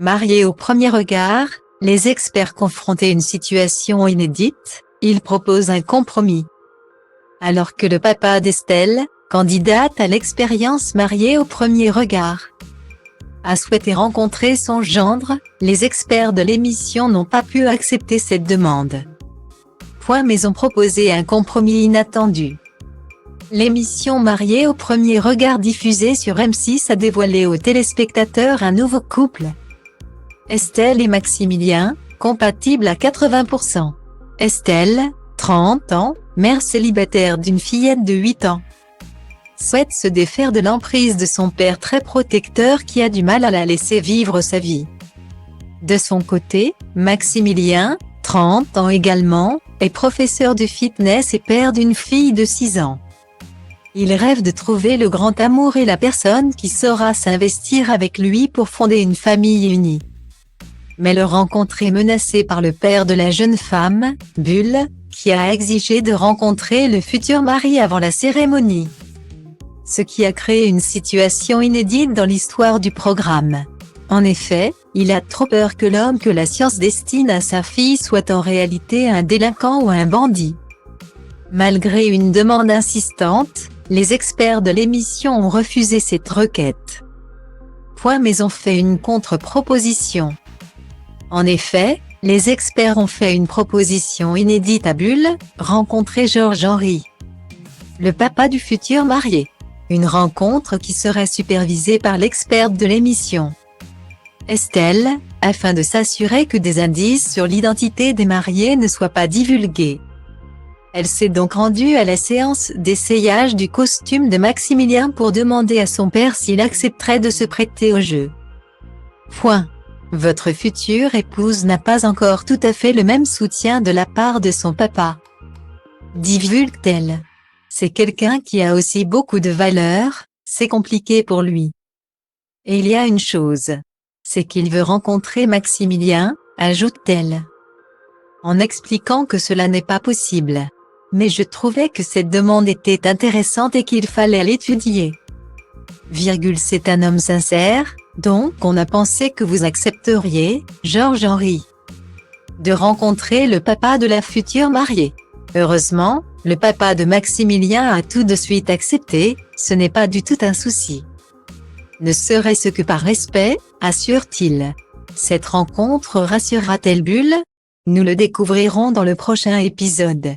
Mariés au premier regard, les experts confrontés à une situation inédite, ils proposent un compromis. Alors que le papa d'Estelle, candidate à l'expérience mariée au premier regard, a souhaité rencontrer son gendre, les experts de l'émission n'ont pas pu accepter cette demande. Mais ont proposé un compromis inattendu. L'émission Mariée au premier regard diffusée sur M6 a dévoilé aux téléspectateurs un nouveau couple. Estelle et Maximilien, compatibles à 80%. Estelle, 30 ans, mère célibataire d'une fillette de 8 ans, souhaite se défaire de l'emprise de son père très protecteur qui a du mal à la laisser vivre sa vie. De son côté, Maximilien, 30 ans également, est professeur de fitness et père d'une fille de 6 ans. Il rêve de trouver le grand amour et la personne qui saura s'investir avec lui pour fonder une famille unie. Mais leur rencontre est menacée par le père de la jeune femme, Bulle, qui a exigé de rencontrer le futur mari avant la cérémonie. Ce qui a créé une situation inédite dans l'histoire du programme. En effet, il a trop peur que l'homme que la science destine à sa fille soit en réalité un délinquant ou un bandit. Malgré une demande insistante, les experts de l'émission ont refusé cette requête. Mais ont fait une contre-proposition. En effet, les experts ont fait une proposition inédite à Bulle, rencontrer Georges-Henri, le papa du futur marié. Une rencontre qui serait supervisée par l'experte de l'émission, Estelle, afin de s'assurer que des indices sur l'identité des mariés ne soient pas divulgués. Elle s'est donc rendue à la séance d'essayage du costume de Maximilien pour demander à son père s'il accepterait de se prêter au jeu. Votre future épouse n'a pas encore tout à fait le même soutien de la part de son papa, divulgue-t-elle. C'est quelqu'un qui a aussi beaucoup de valeurs, c'est compliqué pour lui. Et il y a une chose, c'est qu'il veut rencontrer Maximilien, ajoute-t-elle, en expliquant que cela n'est pas possible. Mais je trouvais que cette demande était intéressante et qu'il fallait l'étudier. C'est un homme sincère, donc on a pensé que vous accepteriez, Georges-Henri, de rencontrer le papa de la future mariée. Heureusement, le papa de Maximilien a tout de suite accepté, ce n'est pas du tout un souci. Ne serait-ce que par respect, assure-t-il. Cette rencontre rassurera-t-elle Bulle? Nous le découvrirons dans le prochain épisode.